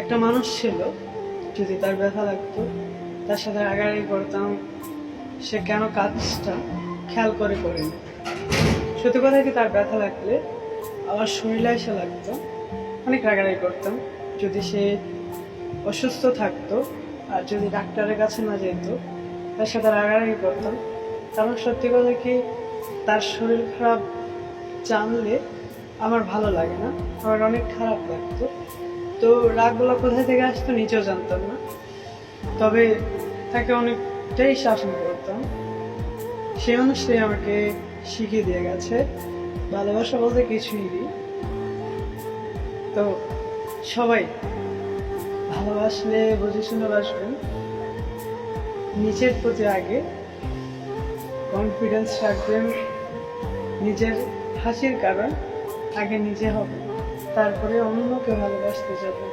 একটা মানুষ ছিল, যদি তার ব্যথা লাগতো তার সাথে রাগারাগি করতাম, সে কেন কাজটা খেয়াল করে করেনি। সত্যি কথা কি, তার ব্যথা লাগলে আমার শরীরে এসে লাগতো, অনেক রাগারাগি করতাম। যদি সে অসুস্থ থাকতো আর যদি ডাক্তারের কাছে না যেত, তার সাথে রাগারাগি করতাম। কারণ সত্যি কথা কি, তার শরীর খারাপ জানলে আমার ভালো লাগে না, আমার অনেক খারাপ লাগতো। তো রাগগুলো কোথায় থেকে আসতো নিজেও জানতাম না, তবে তাকে অনেকটাই শাসন করতাম। সে মানুষটাই আমাকে শিখিয়ে দিয়ে গেছে ভালোবাসা বলতে কিছুই নেই। তো সবাই ভালোবাসলে বুঝে শুনে বাসবেন, নিজের প্রতি আগে কনফিডেন্স রাখবেন, নিজের হাসির কারণ আগে নিজে হবে, তারপরে অন্যকে ভালোবাসতে যাবেন।